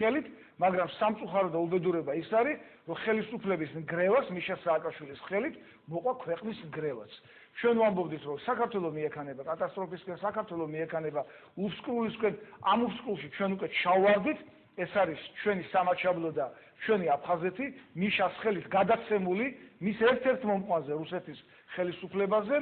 ხელით, მაგრამ სამწუხარო და უბედურება ის არის, რომ ხელისუფლების ნგრევას მიშა სააკაშვილის ხელით მოყვა ქვეყნის ნგრევაც. ჩვენ ვამბობდით, რომ საქართველოს მიექანება კატასტროფისკენ, საქართველოს მიექანება უსკრულისკენ, ამ უსკრულში ჩვენ უკვე ჩავარდით, ეს არის ჩვენი სამაჩაბლო და ჩვენი აფხაზეთი, მიშას ხელით გადაცემული მის ერთ-ერთ მომყვანზე რუსეთის ხელისუფლებაზე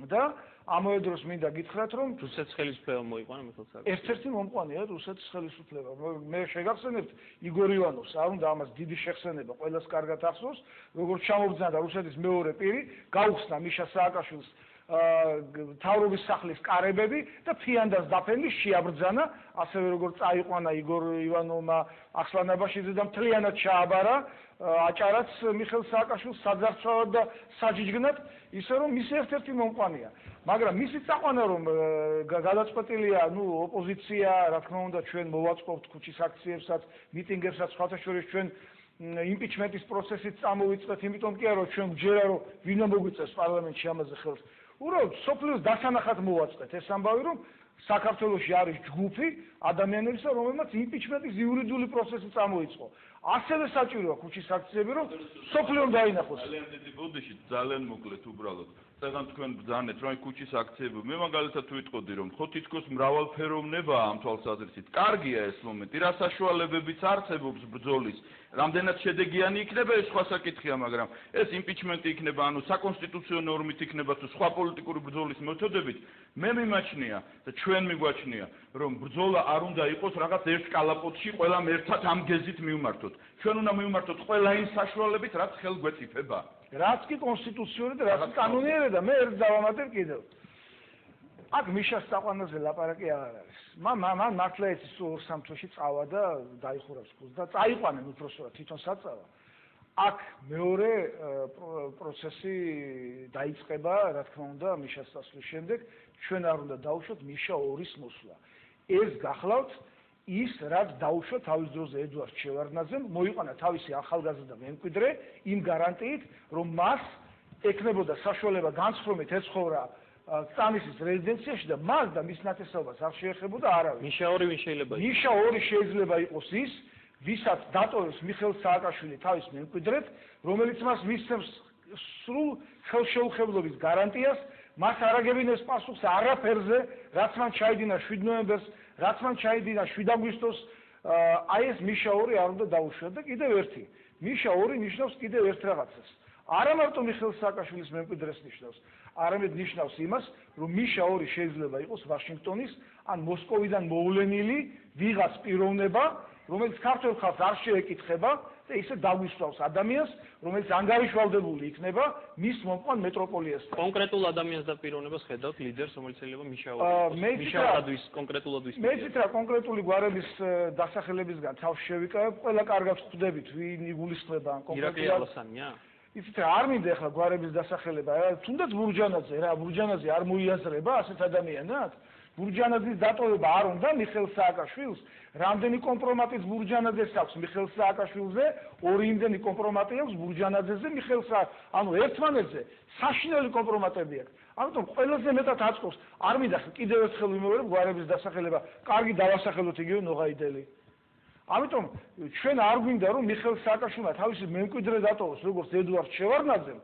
და ამავე დროს მინდა გითხრათ, რომ რუსეთის ხელისუფლება მოიყვანა მიხეილ სააკაშვილს. ერთ-ერთი მომყვანია რუსეთის ხელისუფლება. მე შეგახსენებთ იგორ ივანოვს, არ უნდა ამას დიდი შეხსენება, ყველას კარგად ახსოვს, როგორც ჩამობრძანა რუსეთის მეორე პირი, გაუხსნა მიშა სააკაშვილს მთავრობის სახლის კარებები და ფიანდას დაფენლის შეაბრძანა, ასევე როგორც წაიყვანა იგორ ივანოვმა ახსლანაბაშიძე და მთლიანად ჩააბარა აჭარაც მიხეილ სააკაშვილს საძარცვავად და საჯიჯგნად, ისე რომ მის ერთ-ერთი მომყვანია. მაგრამ მისი წაყვანა რომ გადაწყვეტილია, ოპოზიცია, რა თქმა უნდა, ჩვენ მოვაწყობთ ქუჩის აქციებსაც, მიტინგებსაც, სხვათა შორის ჩვენ იმპიჩმენტის პროცესით წამოვიწყეთ, იმიტომ კი არა, რომ ჩვენ ვჯერა, რომ ვინმე მოგვიწევს პარლამენტში ამაზე ხელს. უბრალოდ სოფლიოს დასანახად მოვაწყეთ ეს ამბავი, რომ საქართველოში არის ჯგუფი ადამიანებისა, რომელმაც იმპიჩმენტის იურიდიული პროცესი წამოიწყო. ასევე საჭიროა ქუჩის აქციები, რომ სოფლიომ დაინახოს. ძალიან დიდი ბოდიში, ძალიან მოკლედ უბრალოდ. წეგან თქვენ ბრძანეთ, რომ ქუჩის აქციები, მე მაგალითად ვიტყოდი, რომ ხო თითქოს მრავალფეროვნებაა ამ თვალსაზრისით. კარგია ეს მომენტი, რა საშუალებებიც არსებობს ბრძოლის. რამდენად შედეგიანი იქნება ეს სხვა საკითხია, მაგრამ ეს იმპიჩმენტი იქნება, ანუ საკონსტიტუციო ნორმით იქნება თუ სხვა პოლიტიკური ბრძოლის მეთოდებით, მე მიმაჩნია და ჩვენ მიგვაჩნია, რომ ბრძოლა არ უნდა იყოს რაღაც ერთ კალაპოტში ყველამ ერთად ამ გეზით მივმართოთ. ჩვენ უნდა მივმართოთ ყველა იმ საშუალებით, რაც ხელგვეწიფება. რაც კი კონსტიტუციური და რაც კი კანონიერია და მე ერთ დავამატებ კიდევ. აქ მიშას წაყვანაზე ლაპარაკი აღარ არის. მან მართლა ეს ორ-სამ თვეში წავა და დაიხურავს ფულს და წაიყვანენ უпроსტად თვითონ საწავა. აქ მეორე პროცესი დაიწყება, რა თქმა უნდა, მიშას წასვლის შემდეგ, ჩვენ არ უნდა დავუშვათ მიშა 2-ის მოსვლა. ეს გახლავთ ის, რაც დაუშვა თავის დროზე ედუარდ შევარდნაძემ, მოიყვანა თავისი ახალგაზრდა მემკვიდრე იმ გარანტიით, რომ მას ეკნებოდა საშუალება განსხვავებით ეცხოვრა სტანისის რეზიდენციაში და მას და მის ნათესაობას არ შეეხებოდა არავინ. მიშა 2 ვინ შეიძლება იყოს? მიშა 2 შეიძლება იყოს ის, ვისაც დატოვებს მიხეილ სააკაშვილი თავის მემკვიდრედ, რომელიც მას მისცემს სრულ ხელშეუხებლობის გარანტიას, მას არ აგებინებს პასუხს არაფერზე, რაც მან ჩაიდინა 7 ნოემბერს, რაც მან ჩაიდინა 7 აგვისტოს, აი ეს მიშა 2 არ უნდა დაუშვათ და კიდევ ერთი. მიშა 2 ნიშნავს კიდევ ერთ რაღაცას. არა მარტო მიხეილ სააკაშვილის მემკვიდრეს ნიშნავს, არამედ ნიშნავს იმას, რომ მიშა 2 შეიძლება იყოს ვაშინგტონის ან მოსკოვიდან მოვლენილი ვიღაც პიროვნება, რომელიც ქართველ ხალხს არ შეეკითხება და ისე დაგვისვავს ადამიანს, რომელიც ანგარიშვალდებული იქნება მის მომყვან მეტროპოლიასთან. კონკრეტულ ადამიანს და პიროვნებას ხედავთ ლიდერს, რომელიც შეიძლება მიშა 2 მიშაადვის კონკრეტულად ვის. მეც რა კონკრეტული გვარების დასახელებისგან თავს შევიკავებ, ყველა კარგად ხვდებით, ვინ იგულისხმება ან ირაკლი ალასანია? იცით რა, არ მინდა ახლა გვარების დასახელება, თუნდაც ბურჯანაძე რა, ბურჯანაძე არ მოიაზრება ასეთ ადამიანად? ბურჯანაძის დატოვება არ უნდა მიხეილ სააკაშვილს, რამდენი კომპრომატიც ბურჯანაძეს აქვს მიხეილ სააკაშვილზე, ორი იმდენი კომპრომატი აქვს ბურჯანაძეზე მიხეილ ანუ ერთმანეთზე საშინელი კომპრომატები აქვს. ამიტომ ყველაზე მეტად აწყობს, არ მინდა კიდევ ერთხელ ვიმეორებ გვარების დასახელება, კარგი დავასახელოთ იგივე ნოღაიდელი. ამიტომ ჩვენ არ გვინდა რომ მიხეილ სააკაშვილმა თავისი მემკვიდრე დატოვოს როგორც ედუარდ შევარდნაძემ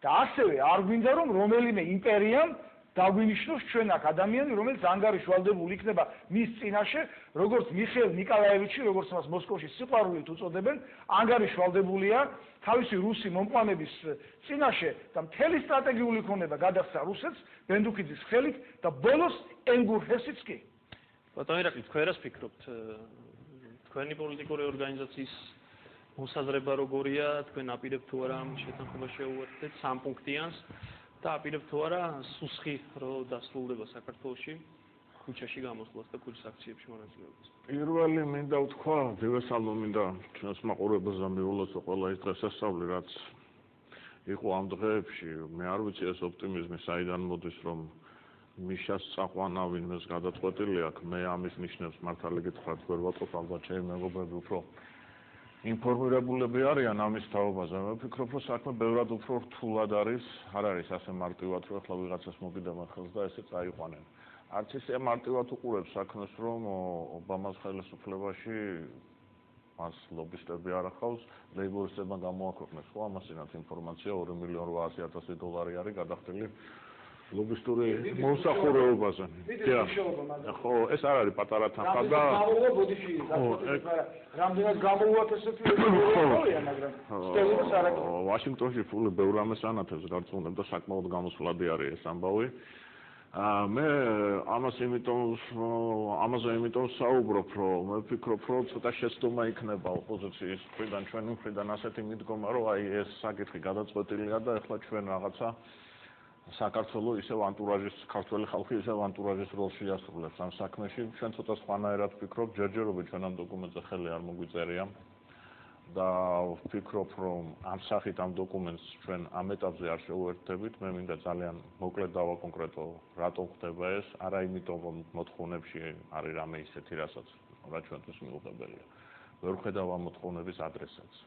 და ასევე არ გვინდა რომ რომელიმე იმპერიამ დაგვინიშნოს ჩვენ აქ ადამიანი, რომელიც ანგარიშვალდებული იქნება მის წინაშე, როგორც მიხეილ ნიკოლაევიჩი, როგორც მას მოსკოვში სიყვარულით უწოდებენ, ანგარიშვალდებულია თავისი რუსი მომყვანების წინაშე და მთელი სტრატეგიული ქონება გადასცა რუსეთს ბენდუქიძის ხელით და ბოლოს ენგურჰესიც კი. ბატონო ირაკლი, თქვენ რას ფიქრობთ? თქვენი პოლიტიკური ორგანიზაციის მოსაზრება როგორია, თქვენ აპირებთ თუ არა ამ შეთანხმებას შეუერთდეთ სამპუნქტიანს და აპირებთ თუ არა სუსხი რო დასრულდება საქართველოში ქუჩაში გამოსვლას და ქუჩის აქციებში მონაწილეობას. პირველი მინდა ვთქვა, დევესალმო მინდა ჩვენს მაყურებელს ამბოლოს ყველა ის დღესასწაული, რაც იყო ამ დღეებში, მე არ ვიცი ეს ოპტიმიზმი საიდან მოდის, რომ მიშას წაყვანა ვინმეს გადაწყვეტილი აქვს, მე ამის ნიშნებს მართალი გითხრათ ვერ ვატყობ, ალბათ ჩემი მეგობრები უფრო ინფორმირებულები არიან ამის თაობაზე. მე ვფიქრობ, რომ საქმე ბევრად უფრო რთულად არის, არ არის ასე მარტივად, რომ ახლა ვიღაცას მოგიდამა ხელს და ესე წაიყვანენ. არც ისე მარტივად უყურებს საქმეს, რომ ობამას ხელისუფლებაში მას ლობისტები არ ახავს, ლეიბორისტებმა გამოაქვეყნეს ხო ამასინათ ინფორმაცია 2.800.000 არის გადახდილი ლობისტური მომსახურებაზე. ხო, ეს არ არის პატარა თანხა და რამდენად გამოუვათ ესეთი ლეიბორისტებია, მაგრამ სტელოს არ აქვს. ვაშინგტონში ფული ბევრ რამეს ანათებს გარწმუნებ და საკმაოდ გამოსვლადი არის ეს ამბავი. მე ამაზე იმიტომ საუბრობ, რომ მე ვფიქრობ, რომ ცოტა შეცდომა იქნება ოპოზიციის მხრიდან, ჩვენი მხრიდან ასეთი მიდგომა, რომ აი ეს საკითხი გადაწყვეტილია და ეხლა ჩვენ რაღაცა საქართველოს ისევ ანტურაჟის, ქართველი ხალხი ისევ ანტურაჟის როლში ასრულებს ამ საქმეში. ჩვენ ცოტა სხვანაირად ვფიქრობ, ჯერჯერობით ჩვენ ამ დოკუმენტზე ხელი არ მოგვიწერია. და ვფიქრობ, რომ ამ სახით ამ დოკუმენტს ჩვენ ამ ეტაპზე არ შევუერთდებით. მე მინდა ძალიან მოკლედ დავაკონკრეტო, რატომ ხდება ეს, არა იმიტომ, რომ მოთხოვნებში არის რამე ისეთი, რასაც ჩვენთვის მიუღებელია. ვერ ვხედავ ამ მოთხოვნების ადრესატს.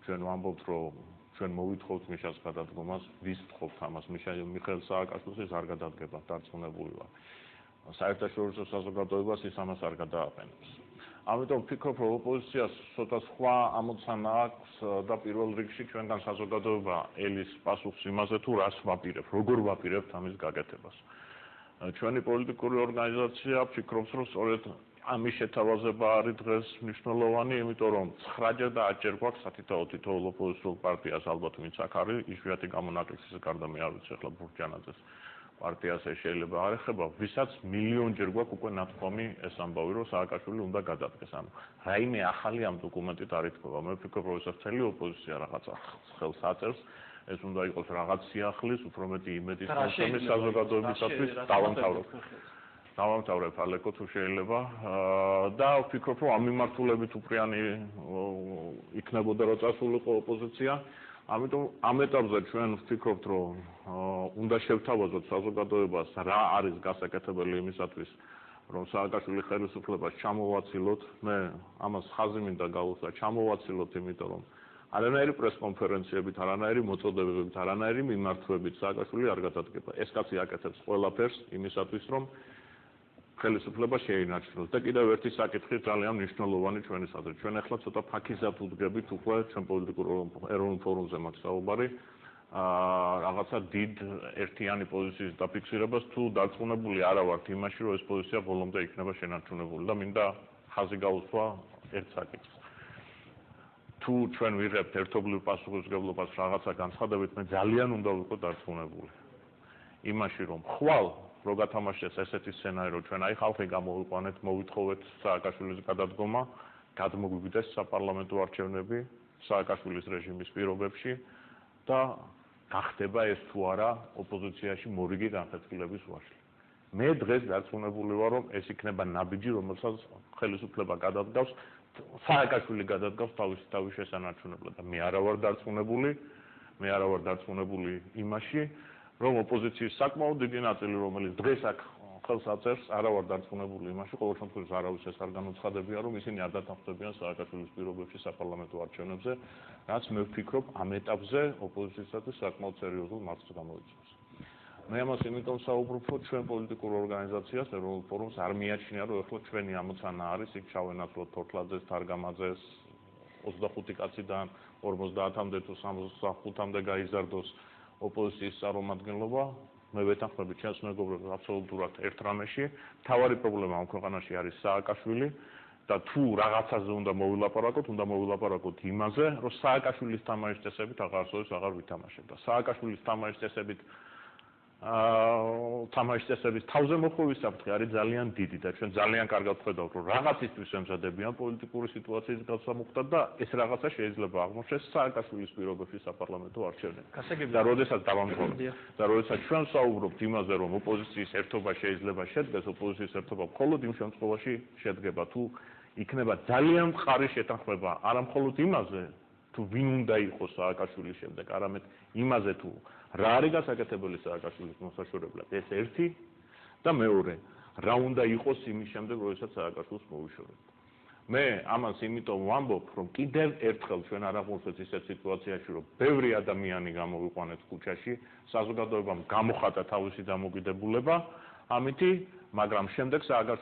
ჩვენ ვამბობთ, რომ ჩვენ მოვითხოვთ მიშას გადადგომას, ვის ვთხოვთ ამას, მიხეილ სააკაშვილის არ გადადგება, დარწმუნებული ვარ. საერთაშორისო საზოგადოებას ის ამას არ გადააყენებს. ამიტომ ვფიქრობ, რომ ოპოზიციას ცოტა სხვა ამოცანა აქვს და პირველ რიგში ჩვენგან საზოგადოება ელის პასუხს იმაზე, თუ რას ვაპირებთ, როგორ ვაპირებთ ამის გაკეთებას. ჩვენი პოლიტიკური ორგანიზაცია ვფიქრობს, რომ სწორედ ამის შეთავაზება არის დღეს მნიშვნელოვანი, იმიტომ რომ 9-ჯერ და 10-ჯერ გვაქვს სათითაოდ თითოეულ ოპოზიციურ პარტიას ალბათ ვინც აქ არის, იშვიათი გამონაკლისის გარდა მე არ ვიცი ახლა ბურჯანაძეს პარტიას ეს შეიძლება არ ეხება, ვისაც მილიონჯერ გვაქვს უკვე ნათქვამი ეს ამბავი, რომ სააკაშვილი უნდა გადადგეს. ანუ რაიმე ახალი ამ დოკუმენტით არ ითქვა. მე ვფიქრობ, რომ ეს მთელი ოპოზიცია რაღაცა ხელს აწერს, ეს უნდა იყოს რაღაც სიახლის, უფრო მეტი იმედის მომცემი საზოგადოებისათვის დავამთავრებ ალეკო თუ შეიძლება და ვფიქრობ, რომ ამ მიმართულებით უფრიანი იქნებოდა რომ წასულიყო ოპოზიცია. ამიტომ ამ ეტაპზე ჩვენ ვფიქრობთ, რომ უნდა შევთავაზოთ საზოგადოებას რა არის გასაკეთებელი იმისათვის, რომ სააკაშვილი ხელისუფლებას ჩამოვაცილოთ. მე ამას ხაზი მინდა გავუსვა, ჩამოვაცილოთ, იმიტომ რომ არანაირი პრესკონფერენციებით, არანაირი მოწოდებებით, არანაირი მიმართვებით სააკაშვილი არ გადადგება. ეს კაცი აკეთებს ყველაფერს იმისათვის, რომ ხელისუფლება შეინარჩუნოს. და კიდევ ერთი საკითხი ძალიან მნიშვნელოვანი ჩვენისათვის. ჩვენ ახლა ცოტა ფაქიზად ვუდგებით უკვე ჩვენ პოლიტიკურ ეროვნულ ფორუმზე მათ საუბარი რაღაცა დიდ ერთიანი პოზიციის დაფიქსირებას თუ დარწმუნებული არა ვართ იმაში, რომ ეს პოზიცია ბოლომდე იქნება შენარჩუნებული და მინდა ხაზი გაუსვა ერთ საკითხს. თუ ჩვენ ვიღებთ ერთობლივ პასუხისმგებლობას რაღაცა განცხადებით, მე ძალიან უნდა ვიყო დარწმუნებული იმაში, რომ ხვალ რო გათამაშეს ესეთი სცენარი, რომ ჩვენ აი ხალხი გამოვიყვანეთ, მოვითხოვეთ სააკაშვილის გადადგომა, გადმოგვიგდეს საპარლამენტო არჩევნები სააკაშვილის რეჟიმის პირობებში და გახდება ეს თუ არა ოპოზიციაში მორიგი განხეთქილების ვაშლი. მე დღეს დარწმუნებული ვარ, რომ ეს იქნება ნაბიჯი, რომელსაც ხელისუფლება გადადგავს, სააკაშვილი გადადგავს თავის შესანარჩუნებლად და მე არა ვარ დარწმუნებული იმაში, რომ ოპოზიციის საკმაოდ დიდი ნაწილი, რომელიც დღეს აქ ხელს აწერს, არა ვარ დარწმუნებული იმაში, ყოველ შემთხვევაში არავის ეს არ განუცხადებია, რომ ისინი არ დათანხმდებიან სააკაშვილის პირობებში საპარლამენტო არჩევნებზე, რაც მე ვფიქრობ, ამ ეტაპზე ოპოზიციისათვის საკმაოდ სერიოზულ მარცხს გამოიწვევს. მე ამას იმიტომ საუბრობ, რომ ჩვენ პოლიტიკურ ორგანიზაციას, ეროვნულ ფორუმს არ მიაჩნია, რომ ეხლა ჩვენი ამოცანა არის იქ ჩავენაცვლოთ თორთლაძეს, თარგამაძეს, 25 კაციდან 50-მდე თუ 65-მდე გაიზარდოს ოპოზიციის წარმომადგენლობა. მე ვეთანხმები ჩემს მეგობრებს აბსოლუტურად ერთ რამეში. მთავარი პრობლემა ამ ქვეყანაში არის სააკაშვილი და თუ რაღაცაზე უნდა მოვილაპარაკოთ იმაზე, რომ სააკაშვილის თამაშის წესებით აღარსოვეს აღარ ვითამაშებ და სააკაშვილის თამაშის წესებით თამაშის წესების თავზე მოხვევის საფრთხე არის ძალიან დიდი და ჩვენ ძალიან კარგად ვხედავთ, რომ რაღაცისთვის ემზადებიან პოლიტიკური სიტუაციის გასამუხტად და ეს რაღაცა შეიძლება აღმოჩნდეს სააკაშვილის პირობებში საპარლამენტო არჩევნებში. და როდესაც ჩვენ საუბრობთ იმაზე, რომ ოპოზიციის ერთობა შეიძლება შედგეს, ოპოზიციის ერთობა მხოლოდ იმ შემთხვევაში შედგება, თუ იქნება ძალიან მყარი შეთანხმება არა მხოლოდ იმაზე, თუ ვინ უნდა იყოს სააკაშვილის შემდეგ, არამედ იმაზე, თუ რა არის გასაკეთებელი სააკაშვილის მოსაშორებლად, ეს ერთი და მეორე, რა უნდა იყოს იმის შემდეგ, როდესაც სააკაშვილს მოვიშორებთ. მე ამას იმიტომ ვამბობ, რომ კიდევ ერთხელ ჩვენ არ აღმოჩნდეთ ისეთ სიტუაციაში, რომ ბევრი ადამიანი გამოვიყვანეთ ქუჩაში, საზოგადოებამ გამოხატა თავისი დამოკიდებულება, ამითი, მაგრამ შემდეგ სააკაშვილის